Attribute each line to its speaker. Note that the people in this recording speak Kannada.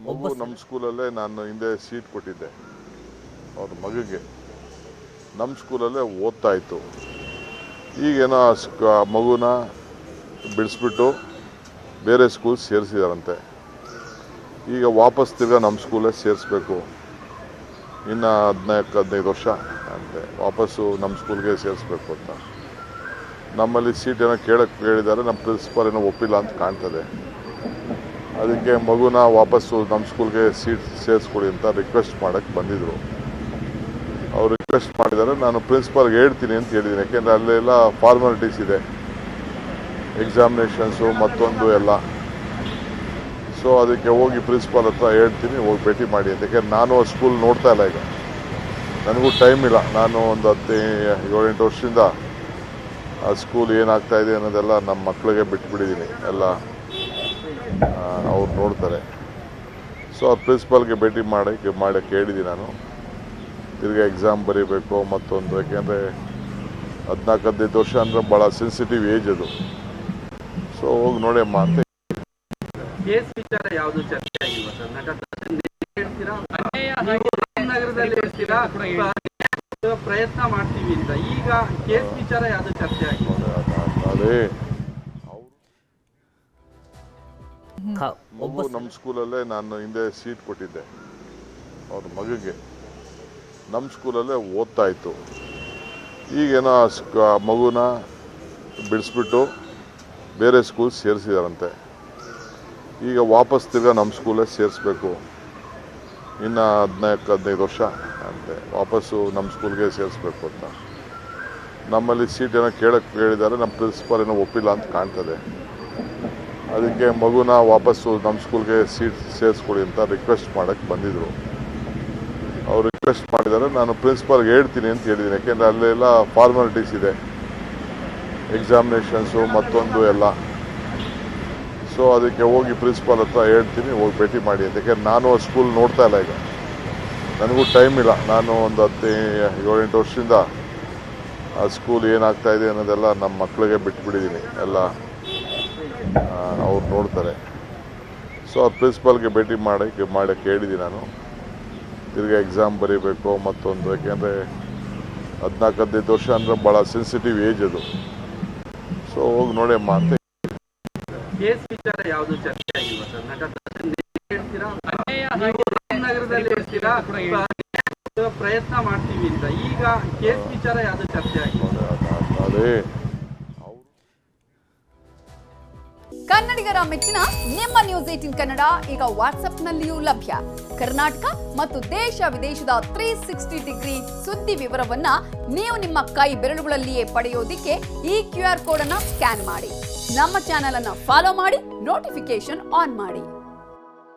Speaker 1: ಮಗು ನಮ್ಮ ಸ್ಕೂಲಲ್ಲೇ ನಾನು ಹಿಂದೆ ಸೀಟ್ ಕೊಟ್ಟಿದ್ದೆ ಅವ್ರ ಮಗುಗೆ. ನಮ್ಮ ಸ್ಕೂಲಲ್ಲೇ ಓದ್ತಾ ಇತ್ತು. ಈಗೇನೋ ಮಗುನ ಬಿಡಿಸ್ಬಿಟ್ಟು ಬೇರೆ ಸ್ಕೂಲ್ ಸೇರಿಸಿದಾರಂತೆ. ಈಗ ವಾಪಸ್ ತಿರ್ಗಾ ನಮ್ಮ ಸ್ಕೂಲೇ ಸೇರಿಸ್ಬೇಕು. ಇನ್ನು 14-15 ವರ್ಷ ಅಂತೆ ವಾಪಸ್ಸು ನಮ್ಮ ಸ್ಕೂಲ್ಗೆ ಸೇರಿಸ್ಬೇಕು ಅಂತ. ನಮ್ಮಲ್ಲಿ ಸೀಟ್ ಏನೋ ಕೇಳಿದ್ದಾರೆ. ನಮ್ಮ ಪ್ರಿನ್ಸಿಪಾಲ್ ಏನೋ ಒಪ್ಪಿಲ್ಲ ಅಂತ ಕಾಣ್ತದೆ. ಅದಕ್ಕೆ ಮಗುನ ವಾಪಸ್ಸು ನಮ್ಮ ಸ್ಕೂಲ್ಗೆ ಸೀಟ್ ಸೇರಿಸ್ಕೊಡಿ ಅಂತ ರಿಕ್ವೆಸ್ಟ್ ಮಾಡೋಕ್ಕೆ ಬಂದಿದ್ದರು. ಅವ್ರು ರಿಕ್ವೆಸ್ಟ್ ಮಾಡಿದ್ದಾರೆ. ನಾನು ಪ್ರಿನ್ಸಿಪಾಲ್ಗೆ ಹೇಳ್ತೀನಿ ಅಂತ ಹೇಳಿದ್ದೀನಿ. ಯಾಕೆಂದರೆ ಅಲ್ಲೆಲ್ಲ ಫಾರ್ಮಾಲಿಟೀಸ್ ಇದೆ, ಎಕ್ಸಾಮಿನೇಷನ್ಸು ಮತ್ತೊಂದು ಎಲ್ಲ. ಸೊ ಅದಕ್ಕೆ ಹೋಗಿ ಪ್ರಿನ್ಸಿಪಾಲ್ ಹತ್ರ ಹೇಳ್ತೀನಿ, ಹೋಗಿ ಭೇಟಿ ಮಾಡಿ ಅಂತ. ಯಾಕೆಂದ್ರೆ ನಾನು ಆ ಸ್ಕೂಲ್ ನೋಡ್ತಾ ಇಲ್ಲ. ಈಗ ನನಗೂ ಟೈಮ್ ಇಲ್ಲ. ನಾನು ಒಂದು 7-8 ವರ್ಷದಿಂದ ಆ ಸ್ಕೂಲ್ ಏನಾಗ್ತಾ ಇದೆ ಅನ್ನೋದೆಲ್ಲ ನಮ್ಮ ಮಕ್ಕಳಿಗೆ ಬಿಟ್ಬಿಟ್ಟಿದ್ದೀನಿ. ಎಲ್ಲ ಅವ್ರು ನೋಡ್ತಾರೆ. ಸೊ ಆ ಪ್ರಿನ್ಸಿಪಾಲ್ಗೆ ಭೇಟಿ ಮಾಡೋಕ್ಕೆ ಹೇಳಿದ್ದೀನಿ ನಾನು. ತಿರ್ಗಿ ಎಕ್ಸಾಮ್ ಬರೀಬೇಕು ಮತ್ತೊಂದು. ಯಾಕೆಂದರೆ 14-15 ವರ್ಷ ಅಂದರೆ ಭಾಳ ಸೆನ್ಸಿಟಿವ್ ಏಜ್ ಅದು. ಸೊ ಹೋಗಿ ನೋಡಮ್ಮ ಅಂತ.
Speaker 2: ಕೇಸ್ ವಿಚಾರ ಯಾವುದು ಚರ್ಚೆ ಆಗಿಲ್ವಾ ಸರ್? ನಟ ಹೇಳ್ತೀರಾ, ನಗರದಲ್ಲಿ ಹೇಳ್ತೀರಾ ಪ್ರಯತ್ನ ಮಾಡ್ತೀವಿ ಅಂತ. ಈಗ ಕೇಸ್ ವಿಚಾರ ಯಾವುದು ಚರ್ಚೆ ಆಗಿಲ್ಲ.
Speaker 1: ಅದೇ ಮಗು ನಮ್ಮ ಸ್ಕೂಲಲ್ಲೇ ನಾನು ಹಿಂದೆ ಸೀಟ್ ಕೊಟ್ಟಿದ್ದೆ ಅವ್ರ ಮಗುಗೆ. ನಮ್ಮ ಸ್ಕೂಲಲ್ಲೇ ಓದ್ತಾ ಇತ್ತು. ಈಗೇನೋ ಮಗುನ ಬಿಡಿಸ್ಬಿಟ್ಟು ಬೇರೆ ಸ್ಕೂಲ್ ಸೇರಿಸಿದಾರಂತೆ. ಈಗ ವಾಪಸ್ ತಿರ್ಗಾ ನಮ್ಮ ಸ್ಕೂಲೇ ಸೇರಿಸ್ಬೇಕು. ಇನ್ನು 14-15 ವರ್ಷ ಅಂತೆ ವಾಪಸ್ಸು ನಮ್ಮ ಸ್ಕೂಲ್ಗೆ ಸೇರಿಸ್ಬೇಕು ಅಂತ. ನಮ್ಮಲ್ಲಿ ಸೀಟ್ ಏನೋ ಕೇಳಿದ್ದಾರೆ. ನಮ್ಮ ಪ್ರಿನ್ಸಿಪಾಲ್ ಏನೋ ಒಪ್ಪಿಲ್ಲ ಅಂತ ಕಾಣ್ತದೆ. ಅದಕ್ಕೆ ಮಗುನ ವಾಪಸ್ಸು ನಮ್ಮ ಸ್ಕೂಲ್ಗೆ ಸೀಟ್ ಸೇರಿಸ್ಕೊಡಿ ಅಂತ ರಿಕ್ವೆಸ್ಟ್ ಮಾಡೋಕ್ಕೆ ಬಂದಿದ್ದರು. ಅವ್ರು ರಿಕ್ವೆಸ್ಟ್ ಮಾಡಿದ್ದಾರೆ. ನಾನು ಪ್ರಿನ್ಸಿಪಾಲ್ಗೆ ಹೇಳ್ತೀನಿ ಅಂತ ಹೇಳಿದ್ದೀನಿ. ಯಾಕೆಂದರೆ ಅಲ್ಲೆಲ್ಲ ಫಾರ್ಮಾಲಿಟೀಸ್ ಇದೆ, ಎಕ್ಸಾಮಿನೇಷನ್ಸು ಮತ್ತೊಂದು ಎಲ್ಲ. ಸೊ ಅದಕ್ಕೆ ಹೋಗಿ ಪ್ರಿನ್ಸಿಪಾಲ್ ಹತ್ರ ಹೇಳ್ತೀನಿ, ಹೋಗಿ ಭೇಟಿ ಮಾಡಿ ಅಂತ. ಯಾಕೆಂದ್ರೆ ನಾನು ಆ ಸ್ಕೂಲ್ ನೋಡ್ತಾ ಇಲ್ಲ. ಈಗ ನನಗೂ ಟೈಮ್ ಇಲ್ಲ. ನಾನು ಒಂದು 7-8 ವರ್ಷದಿಂದ ಆ ಸ್ಕೂಲ್ ಏನಾಗ್ತಾ ಇದೆ ಅನ್ನೋದೆಲ್ಲ ನಮ್ಮ ಮಕ್ಕಳಿಗೆ ಬಿಟ್ಬಿಟ್ಟಿದ್ದೀನಿ. ಎಲ್ಲ ಅವ್ರು ನೋಡ್ತಾರೆ. ಸೊ ಆ ಪ್ರಿನ್ಸಿಪಾಲ್ಗೆ ಭೇಟಿ ಮಾಡೋಕ್ಕೆ ಹೇಳಿದ್ದೀನಿ ನಾನು. ತಿರ್ಗಿ ಎಕ್ಸಾಮ್ ಬರೀಬೇಕು ಮತ್ತೊಂದು. ಯಾಕೆಂದರೆ 14-15 ವರ್ಷ ಅಂದರೆ ಭಾಳ ಸೆನ್ಸಿಟಿವ್ ಏಜ್ ಅದು. ಸೊ ಹೋಗಿ ನೋಡಮ್ಮ ಅಂತ.
Speaker 2: ಕೇಸ್ ವಿಚಾರ ಯಾವುದು ಚರ್ಚೆ ಆಗಿಲ್ವಾ ಸರ್? ನಟ ಹೇಳ್ತೀರಾ, ನಗರದಲ್ಲಿ ಹೇಳ್ತೀರಾ ಪ್ರಯತ್ನ ಮಾಡ್ತೀವಿ ಅಂತ. ಈಗ ಕೇಸ್ ವಿಚಾರ ಯಾವುದು ಚರ್ಚೆ ಆಗಿಲ್ಲ.
Speaker 1: ಅದೇ
Speaker 3: ಕನ್ನಡಿಗರ ಮೆಚ್ಚಿನ ನಿಮ್ಮ ನ್ಯೂಸ್ 18 ಕನ್ನಡ ಈಗ ವಾಟ್ಸ್ಆಪ್ನಲ್ಲಿಯೂ ಲಭ್ಯ. ಕರ್ನಾಟಕ ಮತ್ತು ದೇಶ ವಿದೇಶದ 360 ಡಿಗ್ರಿ ಸುದ್ದಿ ವಿವರವನ್ನ ನೀವು ನಿಮ್ಮ ಕೈ ಬೆರಳುಗಳಲ್ಲಿಯೇ ಪಡೆಯೋದಿಕ್ಕೆ ಈ QR ಕೋಡ್ ಅನ್ನು ಸ್ಕ್ಯಾನ್ ಮಾಡಿ. ನಮ್ಮ ಚಾನೆಲ್ ಅನ್ನು ಫಾಲೋ ಮಾಡಿ, ನೋಟಿಫಿಕೇಶನ್ ಆನ್ ಮಾಡಿ.